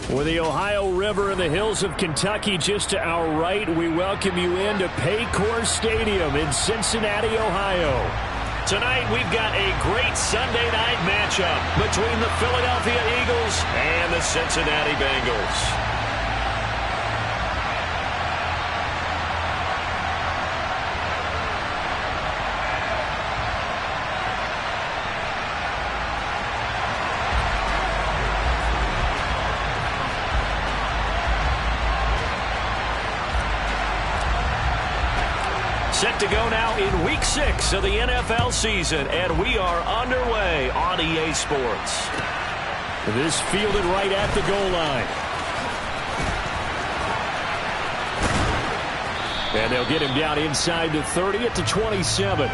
With the Ohio River and the hills of Kentucky just to our right, we welcome you into Paycor Stadium in Cincinnati, Ohio. Tonight, we've got a great Sunday night matchup between the Philadelphia Eagles and the Cincinnati Bengals. Set to go now in Week 6 of the NFL season, and we are underway on EA Sports. This fielded right at the goal line. And they'll get him down inside the 30 at the 27.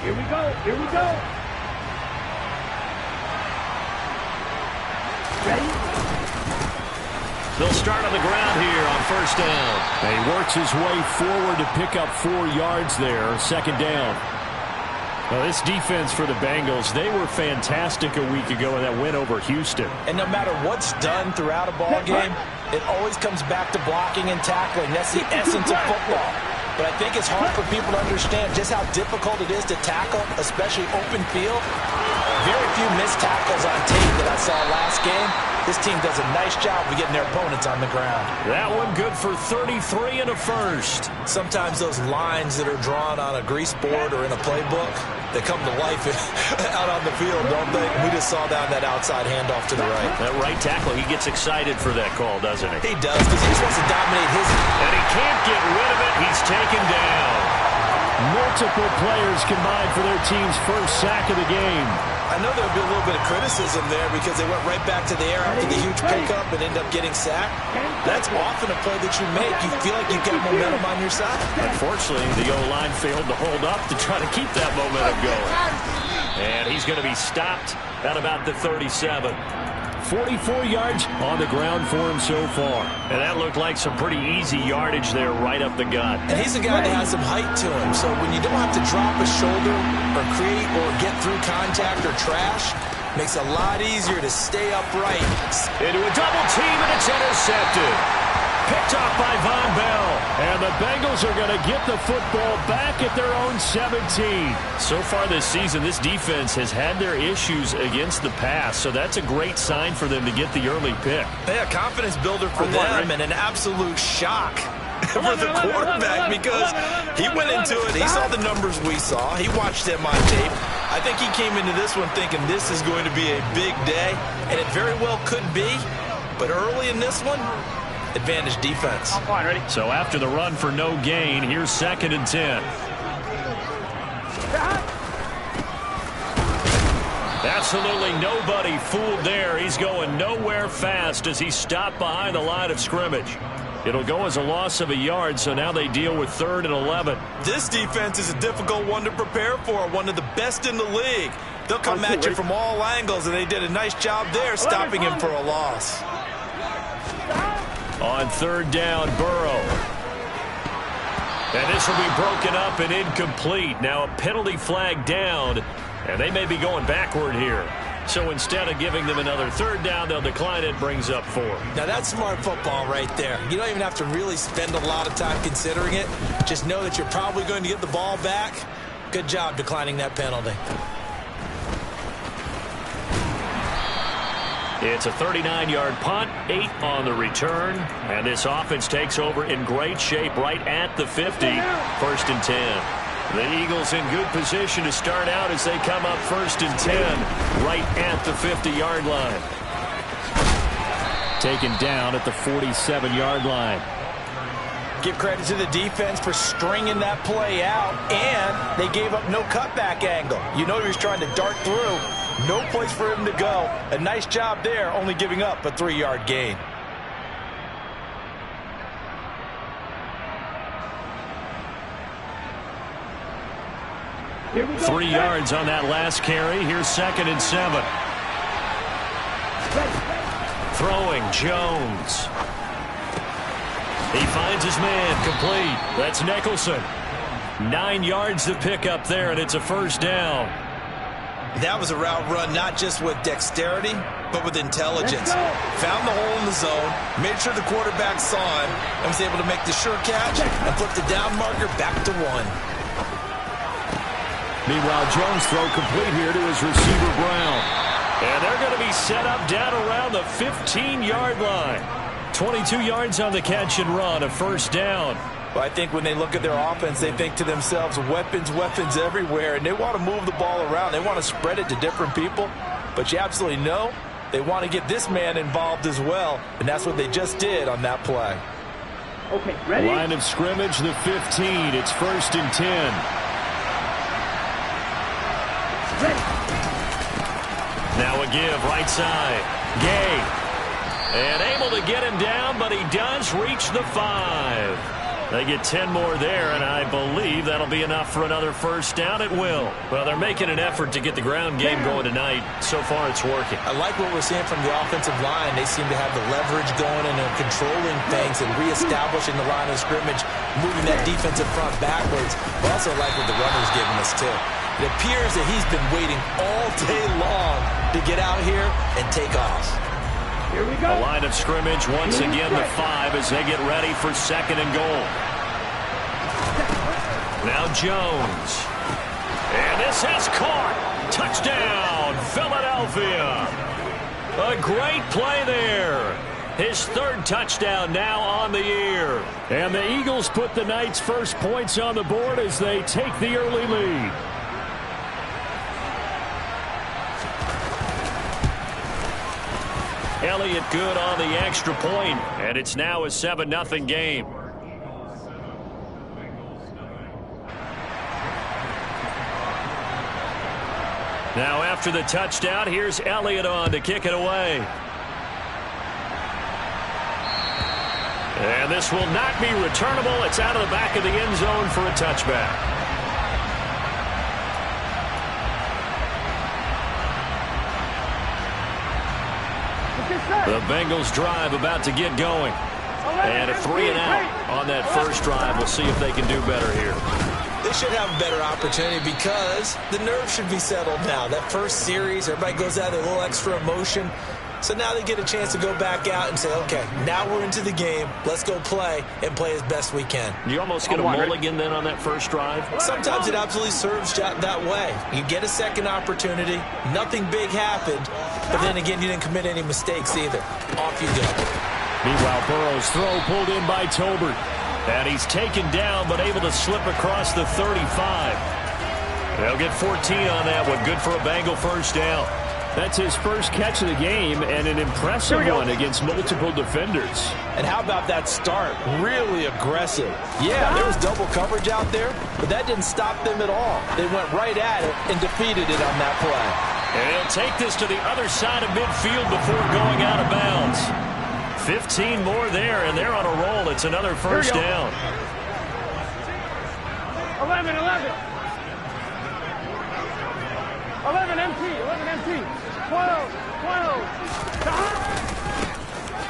Here we go. Here we go. Ready? They'll start on the ground here on first down. And he works his way forward to pick up 4 yards there. Second down. Well, this defense for the Bengals, they were fantastic a week ago in that win over Houston. And no matter what's done throughout a ball game, it always comes back to blocking and tackling. That's the essence of football. But I think it's hard for people to understand just how difficult it is to tackle, especially open field. Very few missed tackles on tape that I saw last game. This team does a nice job of getting their opponents on the ground. That one good for 33 and a first. Sometimes those lines that are drawn on a grease board or in a playbook, they come to life out on the field, don't they? We just saw down that outside handoff to the right. That right tackle, he gets excited for that call, doesn't he? He does, because he just wants to dominate his... And he can't get rid of it. He's taken down. Multiple players combined for their team's first sack of the game. I know there'll be a little bit of criticism there because they went right back to the air after the huge pickup and end up getting sacked. That's often a play that you make. You feel like you've got momentum on your side. Unfortunately, the O-line failed to hold up to try to keep that momentum going. And he's going to be stopped at about the 37. 44 yards on the ground for him so far. And that looked like some pretty easy yardage there right up the gut. And he's a guy that has some height to him. So when you don't have to drop a shoulder or create or get through contact or trash, makes it a lot easier to stay upright. Into a double team, and it's intercepted. Picked off by Von Bell. And the Bengals are going to get the football back at their own 17. So far this season, this defense has had their issues against the pass. So that's a great sign for them to get the early pick. Yeah, confidence builder for them and an absolute shock for the quarterback because he went into it. He saw the numbers we saw. He watched them on tape. I think he came into this one thinking this is going to be a big day, and it very well could be. But early in this one, advantage defense. Ready? So after the run for no gain, here's 2nd and 10. Absolutely nobody fooled there. He's going nowhere fast as he's stopped behind the line of scrimmage. It'll go as a loss of a yard, so now they deal with 3rd and 11. This defense is a difficult one to prepare for, one of the best in the league. They'll come at you from all angles, and they did a nice job there stopping him for a loss. On 3rd down, Burrow. And this will be broken up and incomplete. Now a penalty flag down, and they may be going backward here. So instead of giving them another 3rd down, they'll decline it, brings up 4. Now that's smart football right there. You don't even have to really spend a lot of time considering it. Just know that you're probably going to get the ball back. Good job declining that penalty. It's a 39-yard punt, 8 on the return, and this offense takes over in great shape right at the 50, 1st and 10. The Eagles in good position to start out as they come up 1st and 10, right at the 50-yard line. Taken down at the 47-yard line. Give credit to the defense for stringing that play out, and they gave up no cutback angle. You know he was trying to dart through. No place for him to go. A nice job there, only giving up a 3-yard gain. Here we go. 3 yards on that last carry. Here's 2nd and 7. Throwing Jones. He finds his man, complete. That's Nicholson. 9 yards to pick up there, and it's a first down. That was a route run not just with dexterity, but with intelligence. Found the hole in the zone, made sure the quarterback saw him, and was able to make the sure catch and flip the down marker back to 1. Meanwhile, Jones throw complete here to his receiver, Brown. And they're going to be set up down around the 15-yard line. 22 yards on the catch and run, a first down. Well, I think when they look at their offense, they think to themselves, weapons, weapons everywhere, and they want to move the ball around. They want to spread it to different people, but you absolutely know they want to get this man involved as well, and that's what they just did on that play. Okay, ready? Line of scrimmage, the 15. It's 1st and 10. Ready. Now a give, right side. Gay. And able to get him down, but he does reach the 5. They get 10 more there, and I believe that'll be enough for another first down. It will. Well, they're making an effort to get the ground game going tonight. So far, it's working. I like what we're seeing from the offensive line. They seem to have the leverage going and they're controlling things and reestablishing the line of scrimmage, moving that defensive front backwards. I also like what the runner's giving us, too. It appears that he's been waiting all day long to get out here and take off. Here we go. A line of scrimmage once again, the 5 as they get ready for 2nd and goal. Now Jones. And this has caught. Touchdown, Philadelphia. A great play there. His 3rd touchdown now on the year. And the Eagles put the night's first points on the board as they take the early lead. Elliott good on the extra point, and it's now a 7-0 game. Now after the touchdown, here's Elliott on to kick it away. And this will not be returnable. It's out of the back of the end zone for a touchback. The Bengals drive about to get going. And a 3 and out on that first drive. We'll see if they can do better here. They should have a better opportunity because the nerves should be settled now. That first series, everybody goes out with a little extra emotion. So now they get a chance to go back out and say, okay, now we're into the game. Let's go play and play as best we can. You almost get a mulligan then on that first drive? Sometimes it absolutely serves that way. You get a second opportunity. Nothing big happened. But then again, you didn't commit any mistakes either. Off you go. Meanwhile, Burrow's throw pulled in by Tolbert. And he's taken down but able to slip across the 35. They'll get 14 on that one. Good for a Bengal first down. That's his first catch of the game and an impressive one against multiple defenders. And how about that start? Really aggressive. Yeah, there was double coverage out there, but that didn't stop them at all. They went right at it and defeated it on that play. And he'll take this to the other side of midfield before going out of bounds. 15 more there, and they're on a roll. It's another first down. 11 empty. 12.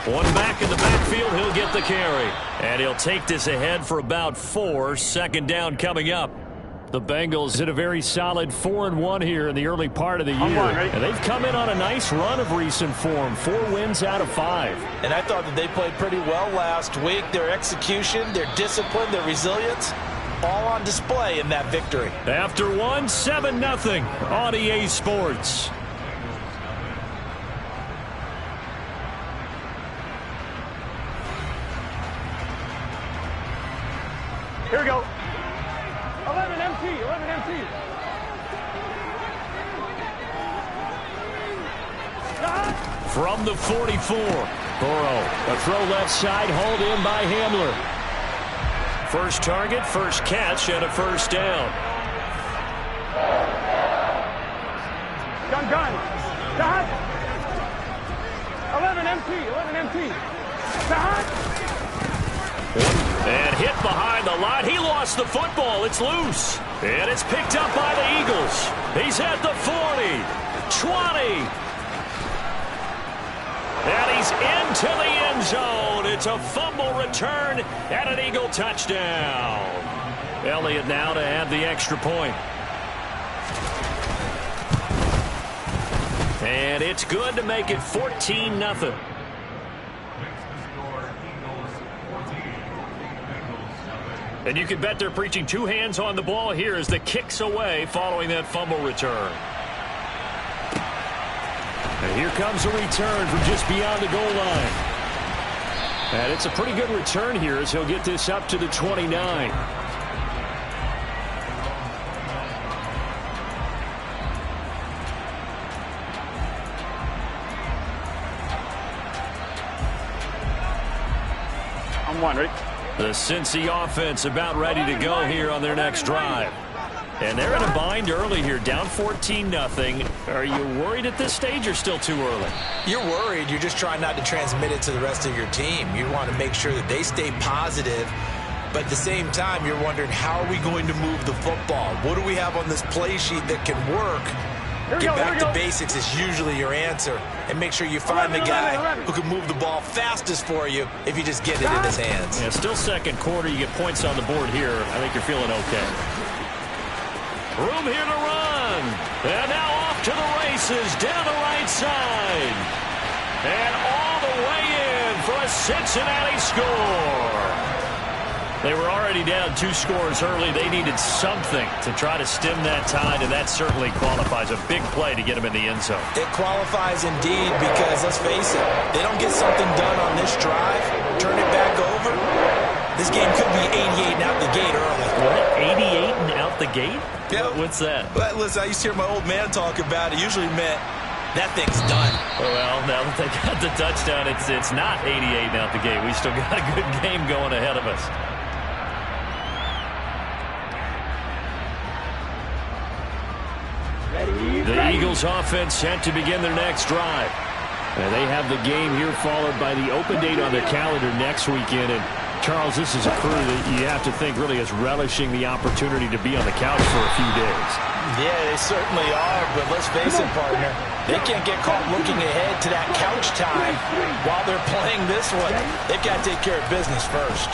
One back in the backfield, he'll get the carry. And he'll take this ahead for about 4. 2nd down coming up. The Bengals did a very solid 4-1 here in the early part of the year. And they've come in on a nice run of recent form. 4 wins out of 5. And I thought that they played pretty well last week. Their execution, their discipline, their resilience, all on display in that victory. After 1, 7-0 on EA Sports. Here we go. 11 empty. From the 44, Burrow, a throw left side, hauled in by Hamler. First target, first catch, and a first down. Gun. 11 empty. And hit behind the line. He lost the football. It's loose. And it's picked up by the Eagles. He's at the 40, 20. And he's into the end zone. It's a fumble return and an Eagle touchdown. Elliott now to add the extra point. And it's good to make it 14-0. And you can bet they're preaching two hands on the ball here as the kick's away following that fumble return. And here comes a return from just beyond the goal line. And it's a pretty good return here as he'll get this up to the 29. I'm one, ready? The Cincy offense about ready to go here on their next drive. And they're in a bind early here, down 14-0. Are you worried at this stage or still too early? You're worried. You're just trying not to transmit it to the rest of your team. You want to make sure that they stay positive. But at the same time, you're wondering, how are we going to move the football? What do we have on this play sheet that can work? Get back to basics is usually your answer. And make sure you find the guy who can move the ball fastest for you if you just get it in his hands. Yeah, still second quarter. You get points on the board here. I think you're feeling okay. Room here to run. And now off to the races down the right side. And all the way in for a Cincinnati score. They were already down 2 scores early. They needed something to try to stem that tide, and that certainly qualifies. A big play to get them in the end zone. It qualifies indeed because, let's face it, they don't get something done on this drive, turn it back over, this game could be 88 and out the gate early. What? 88 and out the gate? Yeah. What's that? But listen, I used to hear my old man talk about it. Usually meant that thing's done. Well, now that they got the touchdown, it's not 88 and out the gate. We still got a good game going ahead of us. The Eagles offense set to begin their next drive. And they have the game here followed by the open date on their calendar next weekend. And Charles, this is a crew that you have to think really is relishing the opportunity to be on the couch for a few days. Yeah, they certainly are, but let's face it, partner, they can't get caught looking ahead to that couch time while they're playing this one. They've got to take care of business first.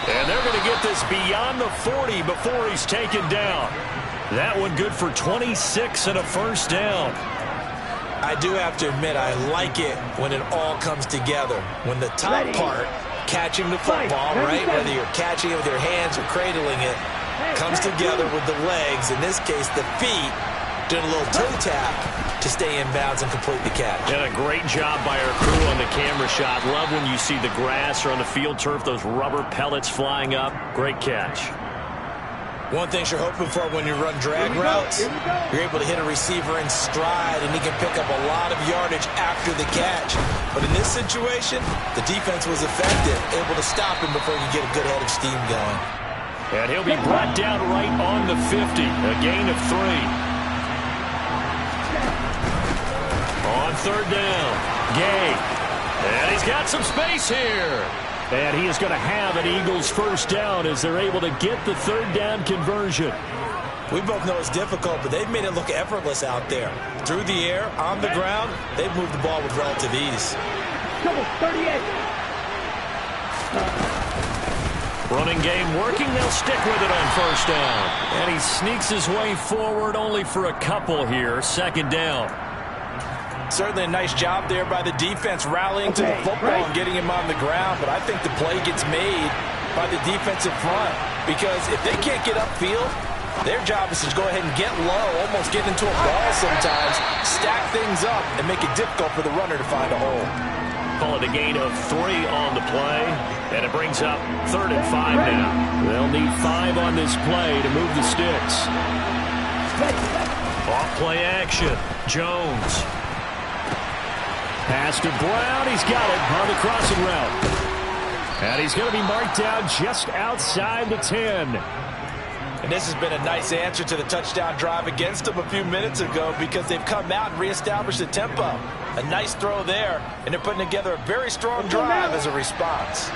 And they're going to get this beyond the 40 before he's taken down. That one good for 26 and a first down. I do have to admit, I like it when it all comes together. When the top part, catching the football, right, whether you're catching it with your hands or cradling it, comes together with the legs, in this case the feet, doing a little toe tap to stay in bounds and complete the catch. And a great job by our crew on the camera shot. Love when you see the grass or on the field turf, those rubber pellets flying up. Great catch. One thing you're hoping for when you run drag routes, you're able to hit a receiver in stride, and he can pick up a lot of yardage after the catch. But in this situation, the defense was effective, able to stop him before you get a good head of steam going. And he'll be brought down right on the 50, a gain of 3. On third down, Gay. And he's got some space here. And he is going to have an Eagles first down as they're able to get the third down conversion. We both know it's difficult, but they've made it look effortless out there. Through the air, on the ground, they've moved the ball with relative ease. Double 38. Running game working. They'll stick with it on first down. And he sneaks his way forward only for a couple here. Second down. Certainly a nice job there by the defense rallying to the football and getting him on the ground, but I think the play gets made by the defensive front because if they can't get upfield, their job is to go ahead and get low, almost get into a ball sometimes, stack things up, and make it difficult for the runner to find a hole. Call it a gain of 3 on the play, and it brings up 3rd and 5 now. They'll need 5 on this play to move the sticks. Off play action, Jones. Pass to Brown. He's got it on the crossing route. And he's going to be marked down just outside the 10. And this has been a nice answer to the touchdown drive against them a few minutes ago because they've come out and reestablished the tempo. A nice throw there, and they're putting together a very strong drive as a response.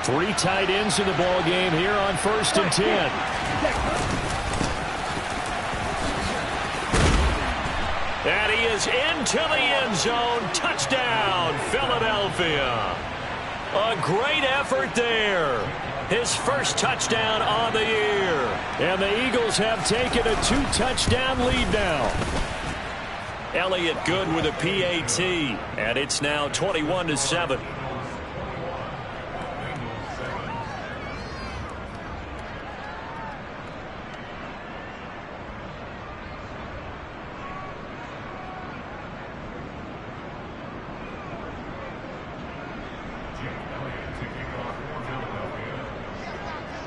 3 tight ends in the ball game here on 1st and 10. And he is into the end zone. Touchdown, Philadelphia. A great effort there. His first touchdown on the year. And the Eagles have taken a 2-touchdown lead now. Elliott good with a PAT. And it's now 21-7.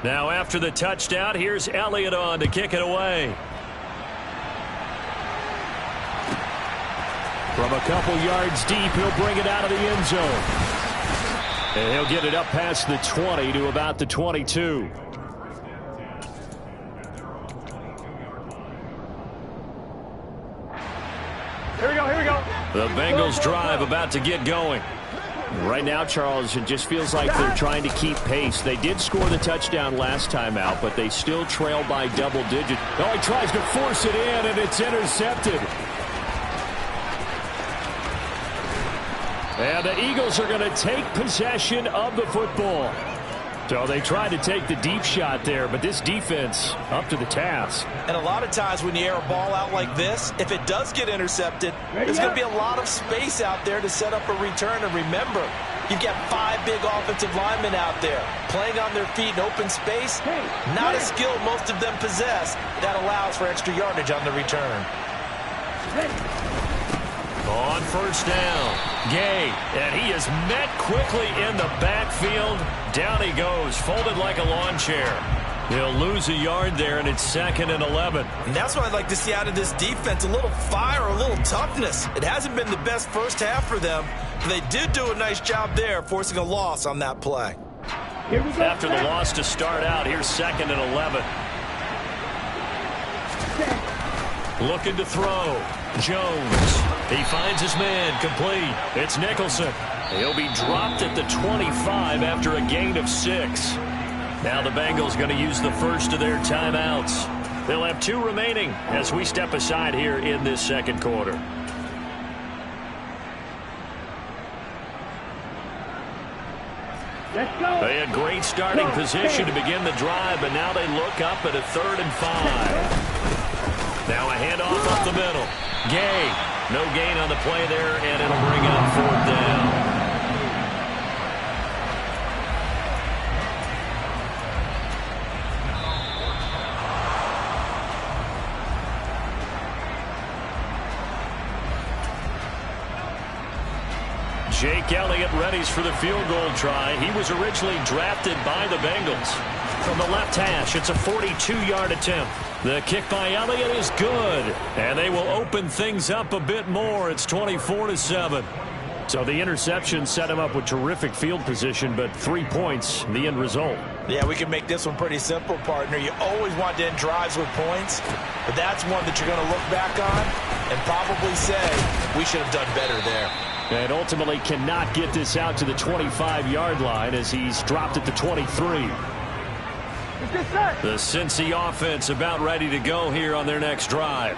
Now after the touchdown, here's Elliott on to kick it away. From a couple yards deep, he'll bring it out of the end zone. And he'll get it up past the 20 to about the 22. Here we go, here we go. The Bengals drive about to get going. Right now, Charles, it just feels like they're trying to keep pace. They did score the touchdown last time out, but they still trail by double digits. Oh, he tries to force it in, and it's intercepted. And the Eagles are going to take possession of the football. So they tried to take the deep shot there, but this defense up to the task. And a lot of times when you air a ball out like this, if it does get intercepted, there's going to be a lot of space out there to set up a return. And remember, you've got 5 big offensive linemen out there playing on their feet in open space. Not a skill most of them possess that allows for extra yardage on the return. On first down, Gay, and he is met quickly in the backfield. Down he goes, folded like a lawn chair. He'll lose a yard there, and it's 2nd and 11. And that's what I'd like to see out of this defense, a little fire, a little toughness. It hasn't been the best first half for them, but they did do a nice job there, forcing a loss on that play. After the loss to start out, here's 2nd and 11. Looking to throw. Jones. He finds his man complete. It's Nicholson. He'll be dropped at the 25 after a gain of 6. Now the Bengals going to use the first of their timeouts. They'll have 2 remaining as we step aside here in this second quarter. Let's go. They had great starting position to begin the drive, but now they look up at a 3rd and 5. Now a handoff up the middle. Gay, no gain on the play there, and it'll bring up 4th down. Jake Elliott readies for the field goal try. He was originally drafted by the Bengals. From the left hash, it's a 42-yard attempt. The kick by Elliott is good, and they will open things up a bit more. It's 24-7. So the interception set him up with terrific field position, but 3 points, the end result. Yeah, we can make this one pretty simple, partner. You always want to end drives with points, but that's one that you're going to look back on and probably say, we should have done better there. And ultimately cannot get this out to the 25-yard line as he's dropped at the 23. The Cincy offense about ready to go here on their next drive.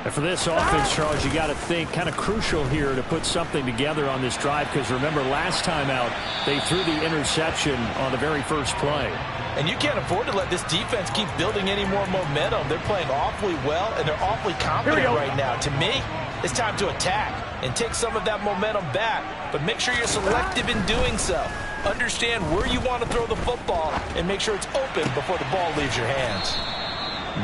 And for this offense, Charles, you got to think kind of crucial here to put something together on this drive, because remember last time out they threw the interception on the very first play. And you can't afford to let this defense keep building any more momentum. They're playing awfully well, and they're awfully confident right now. To me, it's time to attack and take some of that momentum back, but make sure you're selective in doing so. Understand where you want to throw the football and make sure it's open before the ball leaves your hands.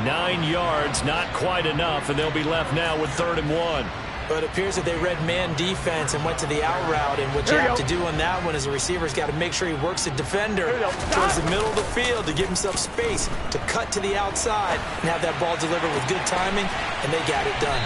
9 yards, not quite enough, and they'll be left now with 3rd and 1. But it appears that they read man defense and went to the out route, and what you have to do on that one is the receiver's got to make sure he works the defender towards the middle of the field to give himself space to cut to the outside and have that ball delivered with good timing, and they got it done.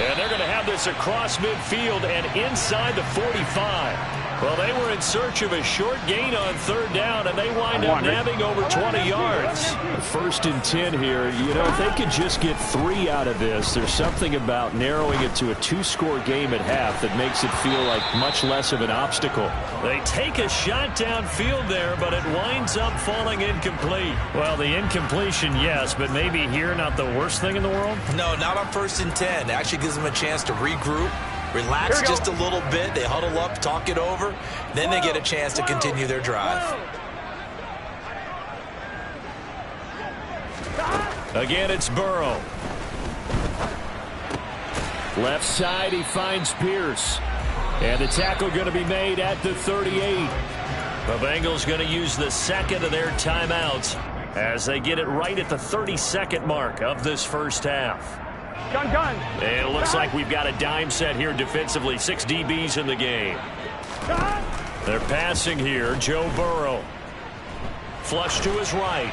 And they're going to have this across midfield and inside the 45. Well, they were in search of a short gain on third down, and they wind up nabbing over 20 yards. 1st and 10 here. You know, if they could just get 3 out of this, there's something about narrowing it to a 2-score game at half that makes it feel like much less of an obstacle. They take a shot downfield there, but it winds up falling incomplete. Well, the incompletion, yes, but maybe here not the worst thing in the world? No, not on 1st and 10. It actually gives them a chance to regroup. Relax just a little bit. They huddle up, talk it over. Then they get a chance to continue their drive. Again, it's Burrow. Left side, he finds Pierce. And the tackle going to be made at the 38. The Bengals going to use the second of their timeouts as they get it right at the 32nd mark of this first half. Gun. And it looks like we've got a dime set here defensively. 6 DBs in the game. They're passing here. Joe Burrow. Flush to his right.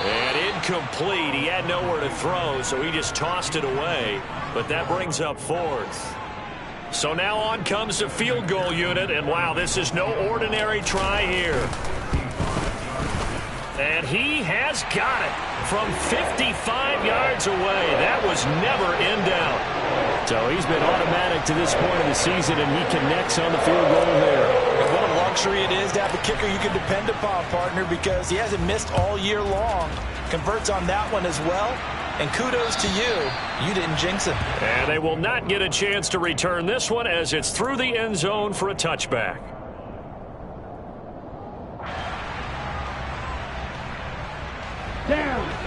And incomplete. He had nowhere to throw, so he just tossed it away. But that brings up 4th. So now on comes the field goal unit. And, wow, this is no ordinary try here. And he has got it from 55 yards away. That was never in doubt. So he's been automatic to this point of the season, and he connects on the field goal there. And what a luxury it is to have a kicker you can depend upon, partner, because he hasn't missed all year long. Converts on that one as well. And kudos to you. You didn't jinx him. And they will not get a chance to return this one as it's through the end zone for a touchback.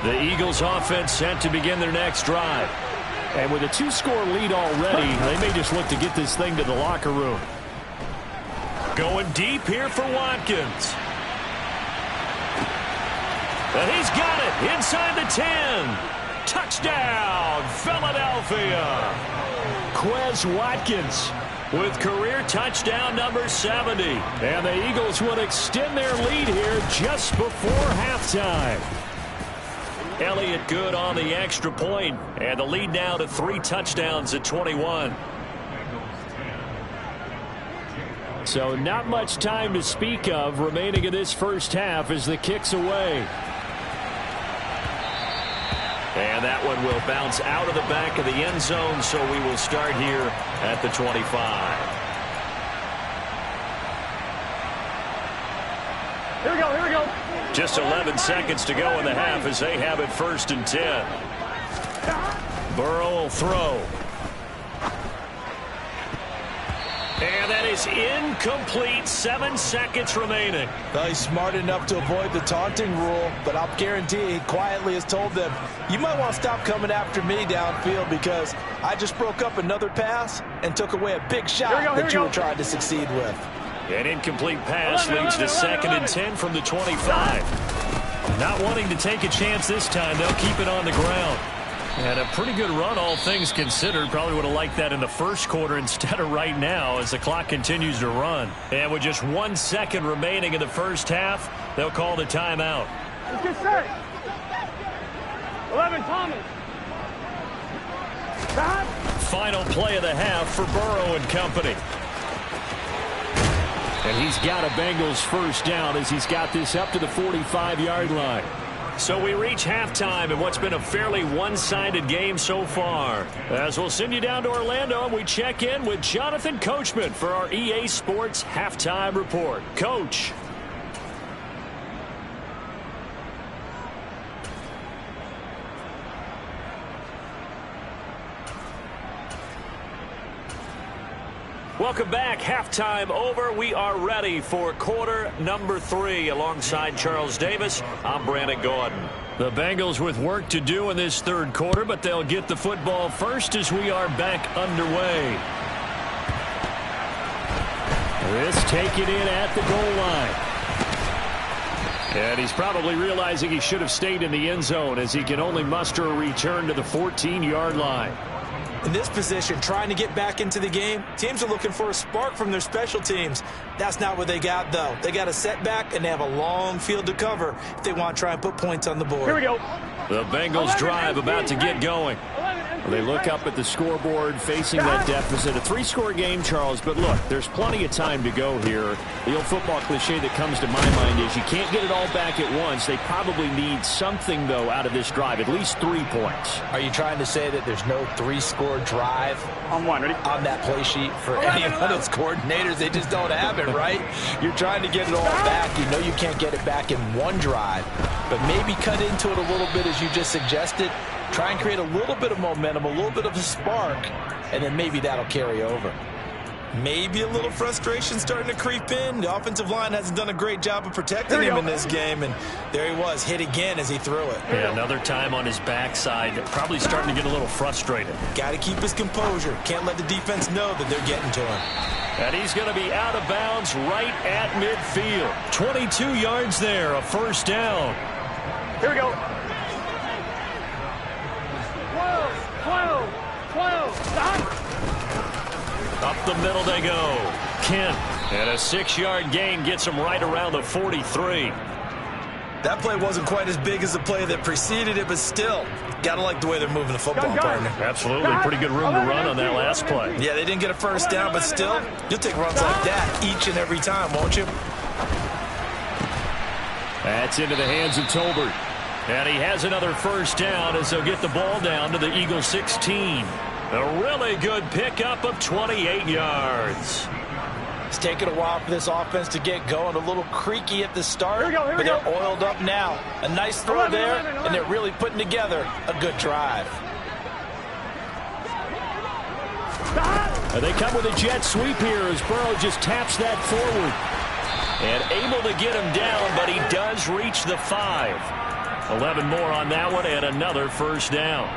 The Eagles offense set to begin their next drive. And with a 2-score lead already, they may just look to get this thing to the locker room. Going deep here for Watkins. And he's got it inside the 10. Touchdown, Philadelphia. Quez Watkins with career touchdown number 70. And the Eagles would extend their lead here just before halftime. Elliott good on the extra point, and the lead now to 3 touchdowns at 21. So not much time to speak of remaining in this first half as the kick's away. And that one will bounce out of the back of the end zone, so we will start here at the 25. Here we go. Just 11 seconds to go in the half as they have it 1st and 10. Burrow will throw. And that is incomplete. 7 seconds remaining. Well, he's smart enough to avoid the taunting rule, but I'll guarantee he quietly has told them, you might want to stop coming after me downfield because I just broke up another pass and took away a big shot that you were trying to succeed with. An incomplete pass leads to 2nd and 10 from the 25. Not wanting to take a chance this time, they'll keep it on the ground. And a pretty good run, all things considered. Probably would have liked that in the first quarter instead of right now as the clock continues to run. And with just 1 second remaining in the first half, they'll call the timeout. Let's get set. 11, Thomas. Final play of the half for Burrow and company. And he's got a Bengals first down as he's got this up to the 45-yard line. So we reach halftime in what's been a fairly one-sided game so far. As we'll send you down to Orlando, and we check in with Jonathan Coachman for our EA Sports Halftime Report. Coach. Welcome back. Halftime over. We are ready for quarter number 3. Alongside Charles Davis, I'm Brandon Gordon. The Bengals with work to do in this third quarter, but they'll get the football first as we are back underway. This taken in at the goal line. And he's probably realizing he should have stayed in the end zone as he can only muster a return to the 14-yard line. In this position, trying to get back into the game, teams are looking for a spark from their special teams. That's not what they got, though. They got a setback, and they have a long field to cover if they want to try and put points on the board. Here we go. The Bengals drive about to get going. 11 They look up at the scoreboard facing that deficit. A 3-score game, Charles, but look, there's plenty of time to go here. The old football cliche that comes to my mind is you can't get it all back at once. They probably need something, though, out of this drive, at least 3 points. Are you trying to say that there's no 3-score drive on that play sheet for any of those coordinators? They just don't have it, right? You're trying to get it all back. You know you can't get it back in one drive, but maybe cut into it a little bit as you just suggested. Try and create a little bit of momentum, a little bit of a spark, and then maybe that'll carry over. Maybe a little frustration starting to creep in. The offensive line hasn't done a great job of protecting him in this game, and there he was, hit again as he threw it. Yeah, another time on his backside, probably starting to get a little frustrated. Got to keep his composure. Can't let the defense know that they're getting to him. And he's going to be out of bounds right at midfield. 22 yards there, a first down. Here we go. 12. Stop. Up the middle they go. Kent, and a 6-yard gain gets him right around the 43. That play wasn't quite as big as the play that preceded it, but still, gotta like the way they're moving the football, partner. Absolutely. Pretty good room to run on that last play. Yeah, they didn't get a first down, but still, you'll take runs like that each and every time, won't you? That's into the hands of Tolbert. And he has another first down as they'll get the ball down to the Eagles 16. A really good pickup of 28 yards. It's taken a while for this offense to get going. A little creaky at the start, but they're oiled up now. A nice throw there, and they're really putting together a good drive. And they come with a jet sweep here as Burrow just taps that forward. And able to get him down, but he does reach the 5. 11 more on that one, and another first down.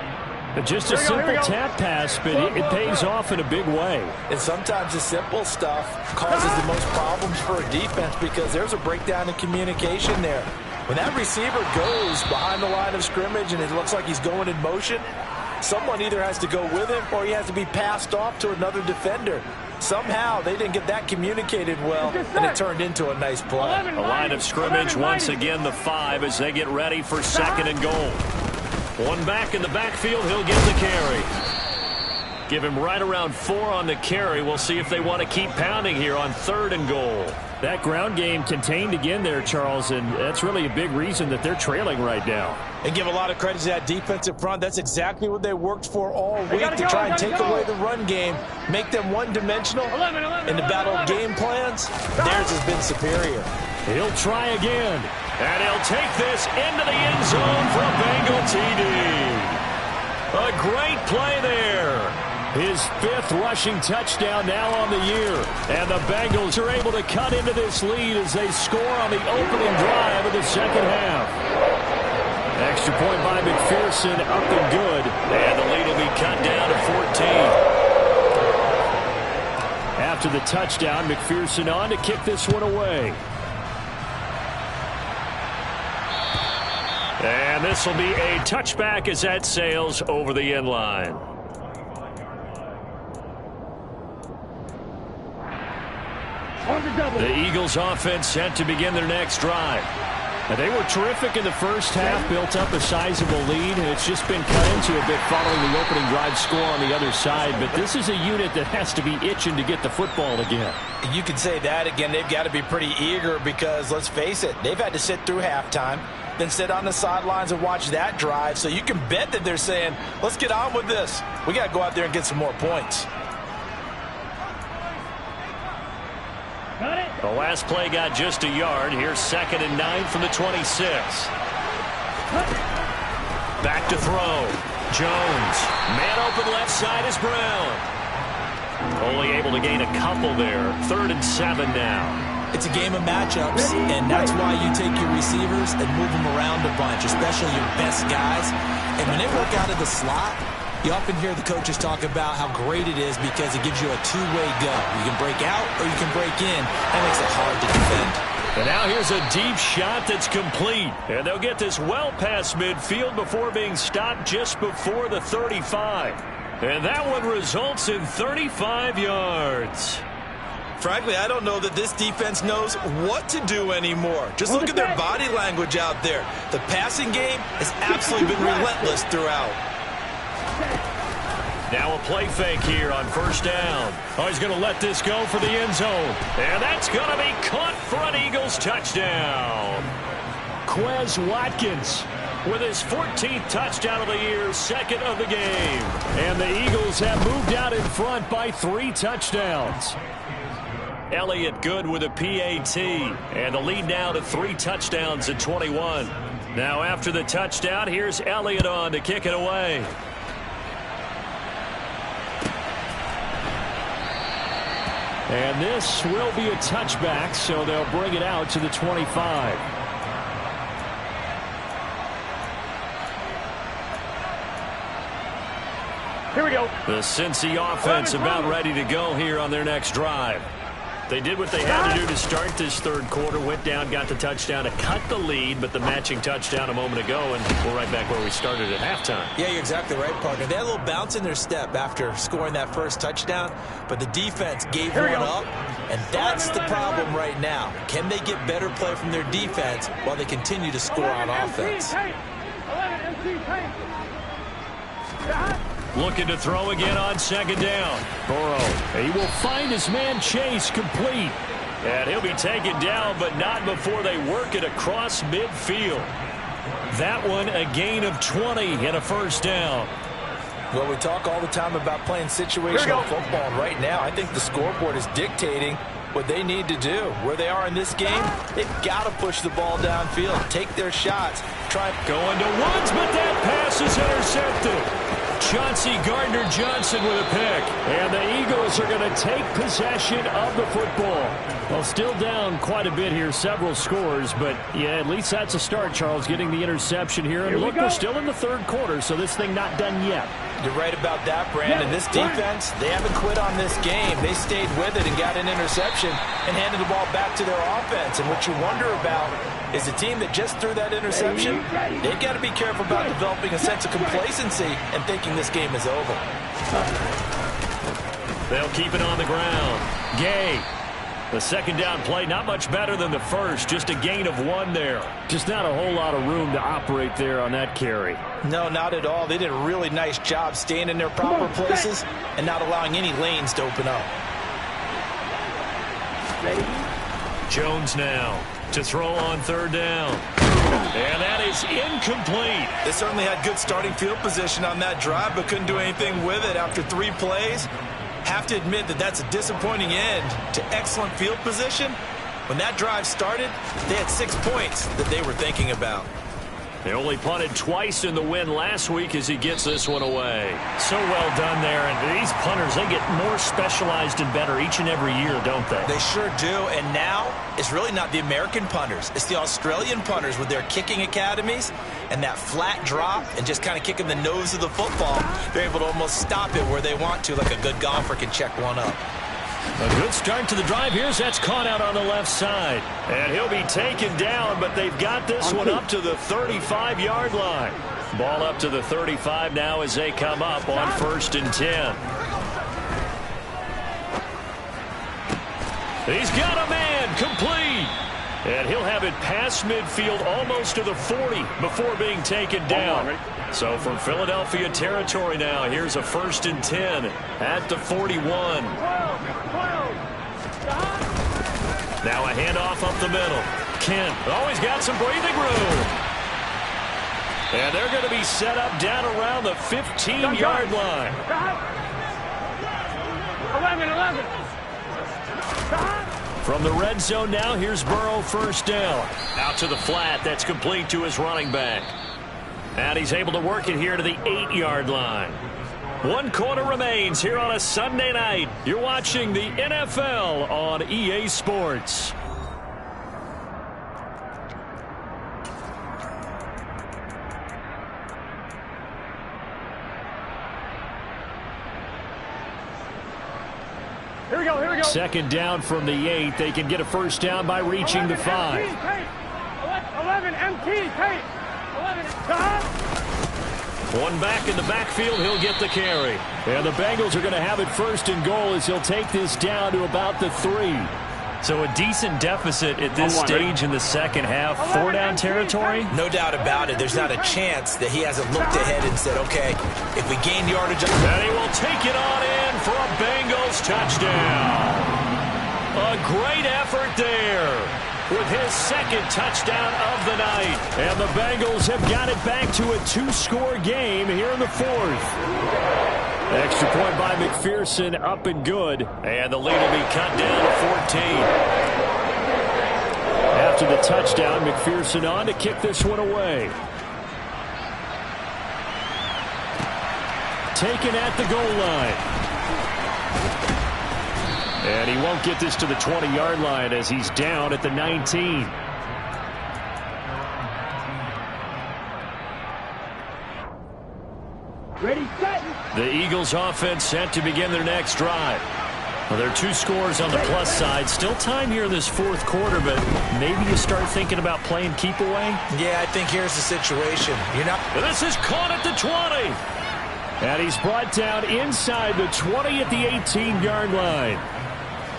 But just a simple tap pass, but it pays off in a big way. And sometimes the simple stuff causes the most problems for a defense because there's a breakdown in communication there. When that receiver goes behind the line of scrimmage and it looks like he's going in motion, someone either has to go with him or he has to be passed off to another defender. Somehow they didn't get that communicated well, and it turned into a nice play. A line of scrimmage, once again the 5 as they get ready for 2nd and goal. One back in the backfield, he'll get the carry. Give him right around 4 on the carry. We'll see if they want to keep pounding here on 3rd and goal. That ground game contained again there, Charles, and that's really a big reason that they're trailing right now. And give a lot of credit to that defensive front. That's exactly what they worked for all week to try and take away the run game, make them one-dimensional. In the battle of game plans, theirs has been superior. He'll try again, and he'll take this into the end zone for a Bengal TD. A great play there. His 5th rushing touchdown now on the year. And the Bengals are able to cut into this lead as they score on the opening drive of the 2nd half. Extra point by McPherson, up and good. And the lead will be cut down to 14. After the touchdown, McPherson on to kick this one away. And this will be a touchback as that sails over the end line. The Eagles offense set to begin their next drive. And they were terrific in the first half, built up a sizable lead, and it's just been cut into a bit following the opening drive score on the other side. But this is a unit that has to be itching to get the football again. You can say that again. They've got to be pretty eager because, let's face it, they've had to sit through halftime, then sit on the sidelines and watch that drive. So you can bet that they're saying, let's get on with this. We got to go out there and get some more points. The last play got just a yard. Here's 2nd and 9 from the 26. Back to throw. Jones. Man open left side is Brown. Only able to gain a couple there. 3rd and 7 now. It's a game of matchups, and that's why you take your receivers and move them around a bunch, especially your best guys. And when they work out of the slot, you often hear the coaches talk about how great it is because it gives you a two-way go. You can break out or you can break in. That makes it hard to defend. And now here's a deep shot that's complete. And they'll get this well past midfield before being stopped just before the 35. And that one results in 35 yards. Frankly, I don't know that this defense knows what to do anymore. Just look at their body language out there. The passing game has absolutely been relentless throughout. Now a play fake here on first down. Oh, he's going to let this go for the end zone. And that's going to be caught for an Eagles touchdown. Quez Watkins with his 14th touchdown of the year, second of the game. And the Eagles have moved out in front by 3 touchdowns. Elliott good with a PAT. And the lead now to 3 touchdowns at 21. Now after the touchdown, here's Elliott on to kick it away. And this will be a touchback, so they'll bring it out to the 25. Here we go. The Cincy offense about ready to go here on their next drive. They did what they had to do to start this third quarter. Went down, got the touchdown to cut the lead, but the matching touchdown a moment ago, and we're right back where we started at halftime. Yeah, you're exactly right, partner. They had a little bounce in their step after scoring that first touchdown, but the defense gave one up, and that's the problem right now. Can they get better play from their defense while they continue to score on offense? Looking to throw again on second down. Burrow, he will find his man Chase complete. And he'll be taken down, but not before they work it across midfield. That one a gain of 20 and a first down. Well, we talk all the time about playing situational football. Right now, I think the scoreboard is dictating what they need to do. Where they are in this game, they've got to push the ball downfield, take their shots, try going to Woods, but that pass is intercepted. Chauncey Gardner-Johnson with a pick. And the Eagles are going to take possession of the football. Well, still down quite a bit here, several scores, but yeah, at least that's a start, Charles, getting the interception here. And look, we're still in the third quarter, so this thing not done yet. You're right about that, Brandon. This defense, they haven't quit on this game. They stayed with it and got an interception and handed the ball back to their offense. And what you wonder about is the team that just threw that interception, they've got to be careful about developing a sense of complacency and thinking this game is over. They'll keep it on the ground. Gay. The second down play, not much better than the first. Just a gain of 1 there. Just not a whole lot of room to operate there on that carry. No, not at all. They did a really nice job staying in their proper places and not allowing any lanes to open up. Jones now to throw on third down. And that is incomplete. They certainly had good starting field position on that drive, but couldn't do anything with it after 3 plays. Have to admit that that's a disappointing end to excellent field position. When that drive started, they had 6 points that they were thinking about. They only punted twice in the win last week as he gets this one away. So well done there. And these punters, they get more specialized and better each and every year, don't they? They sure do. And now it's really not the American punters. It's the Australian punters with their kicking academies and that flat drop and just kind of kicking the nose of the football. They're able to almost stop it where they want to, like a good golfer can check one up. A good start to the drive. Here's that's caught out on the left side. And he'll be taken down, but they've got this one up to the 35-yard line. Ball up to the 35 now as they come up on 1st and 10. He's got a man complete. And he'll have it past midfield almost to the 40 before being taken down. So from Philadelphia territory now, here's a 1st and 10 at the 41. Now a handoff up the middle. Kent always got some breathing room. And they're going to be set up down around the 15-yard line. 11. From the red zone now, here's Burrow, first down. Out to the flat, that's complete to his running back. And he's able to work it here to the 8-yard line. 1 quarter remains here on a Sunday night. You're watching the NFL on EA Sports. Here we go. 2nd down from the 8. They can get a first down by reaching the 5. 11 MT, 11. One back in the backfield, he'll get the carry. And the Bengals are going to have it 1st and goal as he'll take this down to about the 3. So a decent deficit at this stage in the second half. 4-down territory? No doubt about it. There's not a chance that he hasn't looked ahead and said, okay, if we gain yardage. And he will take it on in for a Bengals touchdown. A great effort there with his second touchdown of the night. And the Bengals have got it back to a 2-score game here in the fourth. Extra point by McPherson, up and good. And the lead will be cut down to 14. After the touchdown, McPherson on to kick this one away. Taken at the goal line. And he won't get this to the 20-yard line as he's down at the 19. Ready, set. The Eagles offense set to begin their next drive. Well, there are 2 scores on the plus side. Still time here in this fourth quarter, but maybe you start thinking about playing keep away? Yeah, I think here's the situation. This is caught at the 20. And he's brought down inside the 20 at the 18-yard line.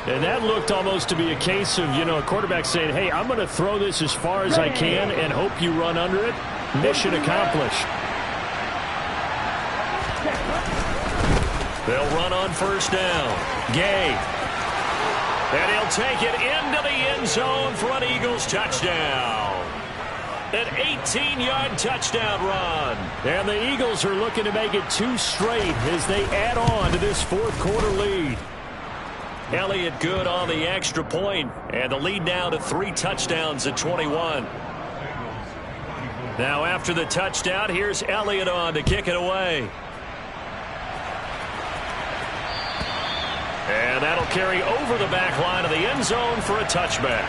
And that looked almost to be a case of, a quarterback saying, hey, I'm going to throw this as far as I can and hope you run under it. Mission accomplished. They'll run on first down. Gay. And he'll take it into the end zone for an Eagles touchdown. An 18-yard touchdown run. And the Eagles are looking to make it 2 straight as they add on to this fourth quarter lead. Elliott good on the extra point. And the lead now to 3 touchdowns at 21. Now after the touchdown, here's Elliott on to kick it away. And that'll carry over the back line of the end zone for a touchback.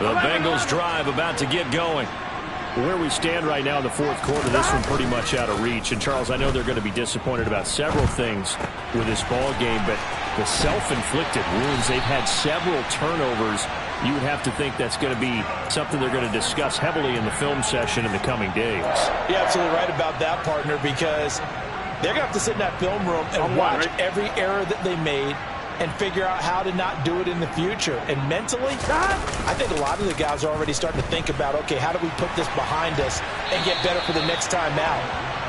The Bengals drive about to get going. Where we stand right now in the fourth quarter, this one pretty much out of reach. And, Charles, I know they're going to be disappointed about several things with this ball game, but the self-inflicted wounds, they've had several turnovers. You would have to think that's going to be something they're going to discuss heavily in the film session in the coming days. You're absolutely right about that, partner, because they're going to have to sit in that film room and watch every error that they made and figure out how to not do it in the future. And mentally, I think a lot of the guys are already starting to think about, okay, how do we put this behind us and get better for the next time out?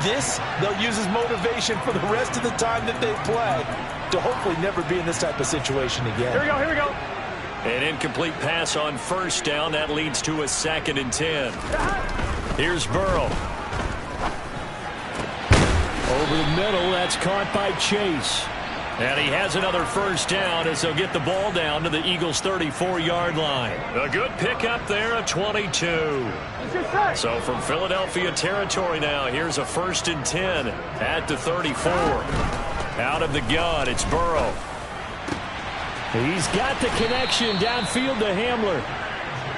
This, they'll use as motivation for the rest of the time that they play to hopefully never be in this type of situation again. Here we go. An incomplete pass on first down. That leads to a 2nd and 10. Here's Burrow. Over the middle, that's caught by Chase. And he has another first down as they'll get the ball down to the Eagles' 34-yard line. A good pickup there of 22. So from Philadelphia territory now, here's a 1st and 10 at the 34. Out of the gun, it's Burrow. He's got the connection downfield to Hamler.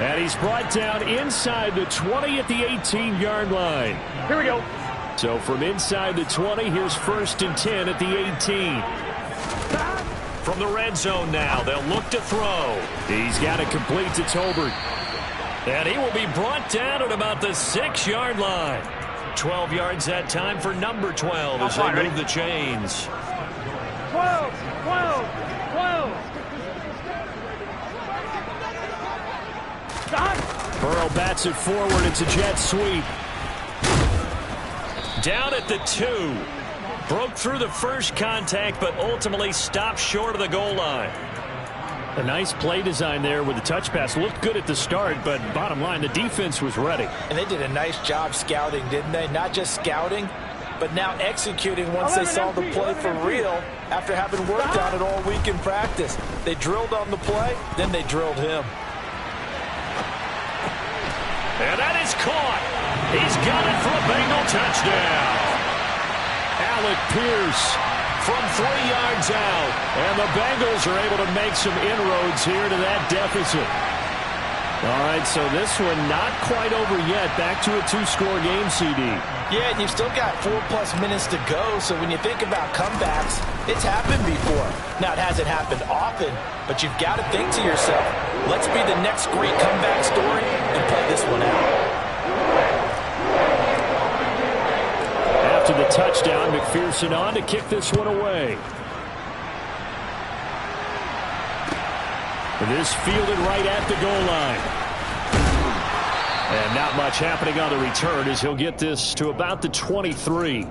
And he's brought down inside the 20 at the 18-yard line. Here we go. So from inside the 20, here's 1st and 10 at the 18. From the red zone now, they'll look to throw. He's got it complete to Tolbert. And he will be brought down at about the 6-yard line. 12 yards that time for number 12 as they move the chains. 12. Burrow bats it forward. It's a jet sweep. Down at the 2. Broke through the first contact, but ultimately stopped short of the goal line. A nice play design there with the touch pass. Looked good at the start, but bottom line, the defense was ready. And they did a nice job scouting, didn't they? Not just scouting, but now executing once they saw the play for real after having worked on it all week in practice. They drilled on the play, then they drilled him. And that is caught. He's got it for a Bengal touchdown. Alec Pierce from 3 yards out. And the Bengals are able to make some inroads here to that deficit. All right, so this one not quite over yet. Back to a 2-score game, CD. Yeah, and you've still got 4+ minutes to go. So when you think about comebacks, it's happened before. Now, it hasn't happened often, but you've got to think to yourself, let's be the next great comeback story and play this one out. after the touchdown. McPherson on to kick this one away. This fielded right at the goal line. And not much happening on the return as he'll get this to about the 23.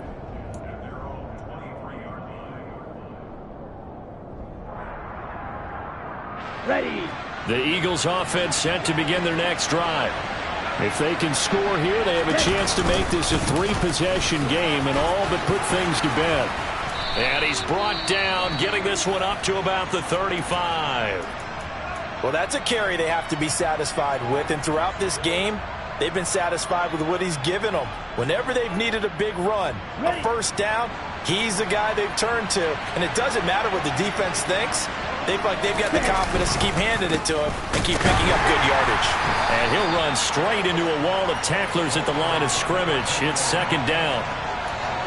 Ready. The Eagles offense set to begin their next drive. If they can score here, they have a chance to make this a 3-possession game and all but put things to bed. And he's brought down, getting this one up to about the 35. Well, that's a carry they have to be satisfied with. And throughout this game, they've been satisfied with what he's given them. Whenever they've needed a big run, a first down, he's the guy they've turned to. And it doesn't matter what the defense thinks. They feel like they've got the confidence to keep handing it to him and keep picking up good yardage. And he'll run straight into a wall of tacklers at the line of scrimmage. It's second down.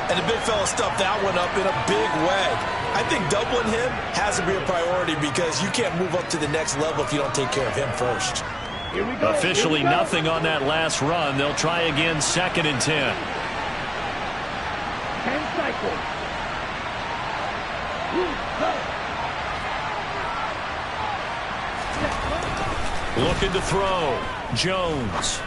And the big fella stuffed that one up in a big way. I think doubling him has to be a priority because you can't move up to the next level if you don't take care of him first. Here we go. Officially nothing on that last run. They'll try again, 2nd and 10. 10 cycles. Looking to throw. Jones.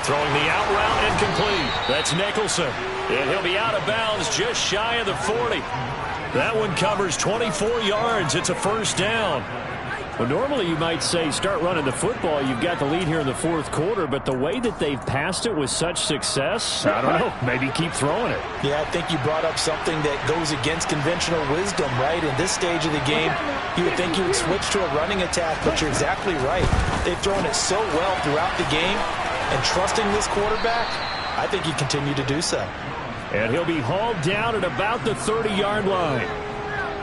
Throwing the out route incomplete. That's Nicholson. And he'll be out of bounds just shy of the 40. That one covers 24 yards. It's a first down. Well, normally you might say start running the football. You've got the lead here in the 4th quarter, but the way that they've passed it with such success, I don't know, maybe keep throwing it. Yeah, I think you brought up something that goes against conventional wisdom, right? In this stage of the game, you would think you would switch to a running attack, but you're exactly right. They've thrown it so well throughout the game, and trusting this quarterback, I think you continue to do so. And he'll be hauled down at about the 30-yard line.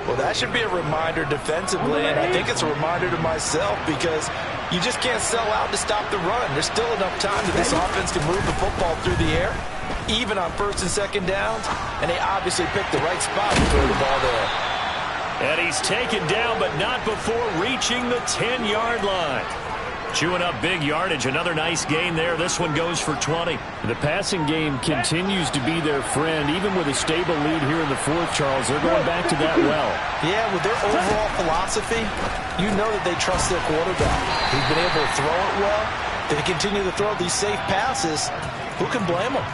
Well, that should be a reminder defensively, and I think it's a reminder to myself because you just can't sell out to stop the run. There's still enough time that this offense can move the football through the air, even on 1st and 2nd downs, and they obviously picked the right spot to throw the ball there. And he's taken down, but not before reaching the 10-yard line. Chewing up big yardage. Another nice gain there. This one goes for 20. The passing game continues to be their friend. Even with a stable lead here in the 4th, Charles, they're going back to that well. Yeah, with their overall philosophy, you know that they trust their quarterback. He's been able to throw it well. They continue to throw these safe passes. Who can blame them?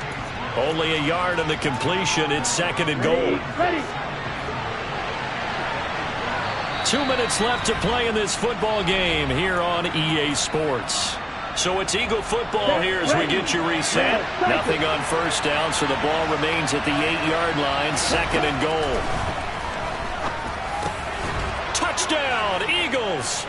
Only a yard on the completion. It's 2nd and goal. Ready. 2 minutes left to play in this football game here on EA Sports. So it's Eagle football here as we get you reset. Nothing on first down, so the ball remains at the 8-yard line. 2nd and goal. Touchdown, Eagles!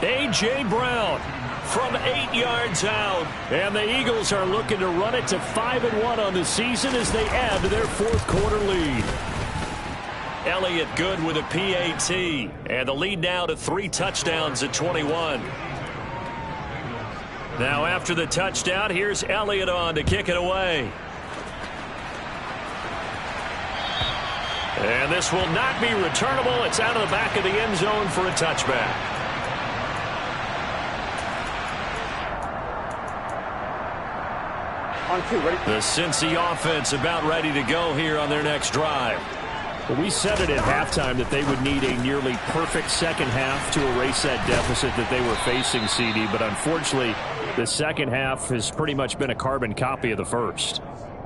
A.J. Brown from 8 yards out. And the Eagles are looking to run it to 5-1 on the season as they add to their 4th quarter lead. Elliott good with a PAT. And the lead now to 3 touchdowns at 21. Now after the touchdown, here's Elliott on to kick it away. And this will not be returnable. It's out of the back of the end zone for a touchback. On 2, ready? The Cincy offense about ready to go here on their next drive. Well, we said it at halftime that they would need a nearly perfect second half to erase that deficit that they were facing, CD. But unfortunately, the second half has pretty much been a carbon copy of the first.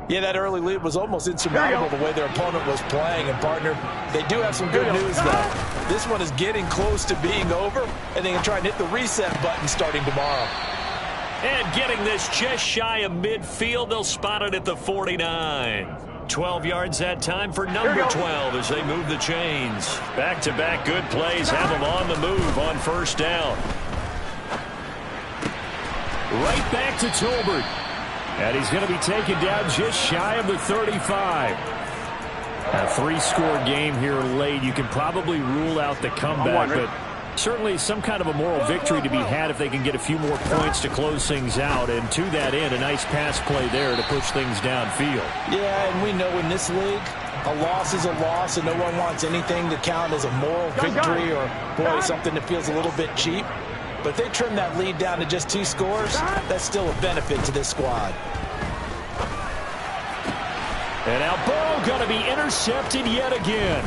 Yeah, that early lead was almost insurmountable the way their opponent was playing. And, partner, they do have some good news, though. This one is getting close to being over, and they can try and hit the reset button starting tomorrow. And getting this just shy of midfield, they'll spot it at the 49. 12 yards that time for number 12 as they move the chains. Back-to-back good plays have them on the move on first down. Right back to Tolbert. And he's going to be taken down just shy of the 35. A 3-score game here late. You can probably rule out the comeback, but certainly some kind of a moral victory to be had if they can get a few more points to close things out. And to that end, a nice pass play there to push things downfield. Yeah, and we know in this league, a loss is a loss, and no one wants anything to count as a moral victory or, boy, something that feels a little bit cheap. But if they trim that lead down to just 2 scores, that's still a benefit to this squad. And now Burrow going to be intercepted yet again.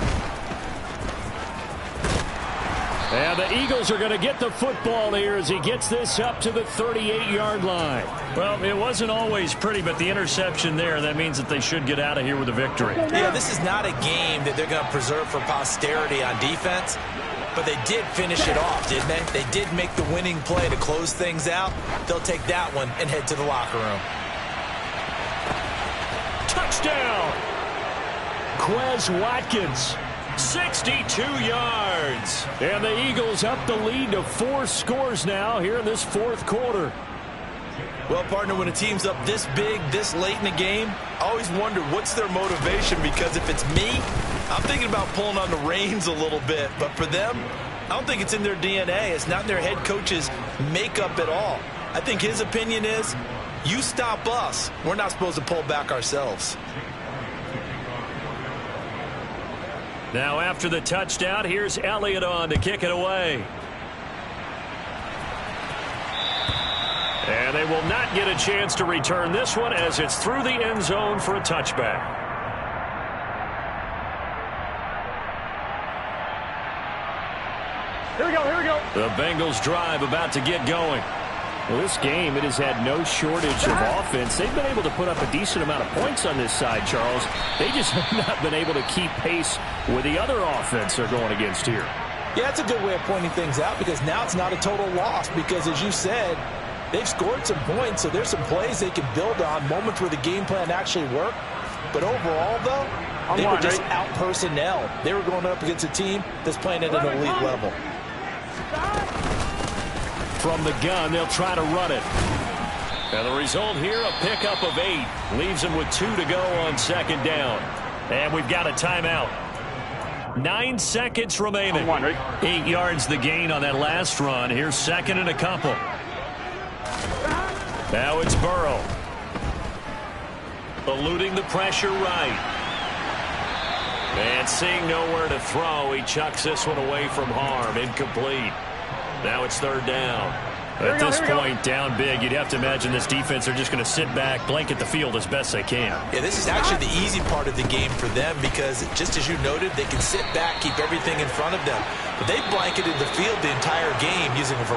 And the Eagles are going to get the football here as he gets this up to the 38-yard line. Well, it wasn't always pretty, but the interception there, that means that they should get out of here with a victory. Yeah, this is not a game that they're going to preserve for posterity on defense, but they did finish it off, didn't they? They did make the winning play to close things out. They'll take that one and head to the locker room. Touchdown! Quez Watkins. 62 yards. And the Eagles up the lead to 4 scores now here in this fourth quarter. Well, partner, when a team's up this big, this late in the game, I always wonder what's their motivation, because if it's me, I'm thinking about pulling on the reins a little bit. But for them, I don't think it's in their DNA. It's not in their head coach's makeup at all. I think his opinion is, you stop us, we're not supposed to pull back ourselves. Now after the touchdown, here's Elliott on to kick it away. And they will not get a chance to return this one as it's through the end zone for a touchback. Here we go, here we go. The Bengals drive about to get going. Well, this game, it has had no shortage of offense. They've been able to put up a decent amount of points on this side, Charles. They just have not been able to keep pace with the other offense they're going against here. Yeah, that's a good way of pointing things out, because now it's not a total loss, because as you said, they've scored some points, so there's some plays they can build on, moments where the game plan actually worked. But overall, though, they were just out personnel. They were going up against a team that's playing at an elite level. From the gun, they'll try to run it. And the result here, a pickup of 8. Leaves them with 2 to go on second down. And we've got a timeout. 9 seconds remaining. 8 yards the gain on that last run. Here's second and a couple. Now it's Burrow. Eluding the pressure right. And seeing nowhere to throw, he chucks this one away from harm. Incomplete. Now it's third down. At this point, down big, you'd have to imagine this defense are just going to sit back, blanket the field as best they can. Yeah, this is actually the easy part of the game for them, because just as you noted, they can sit back, keep everything in front of them. But they blanketed the field the entire game using a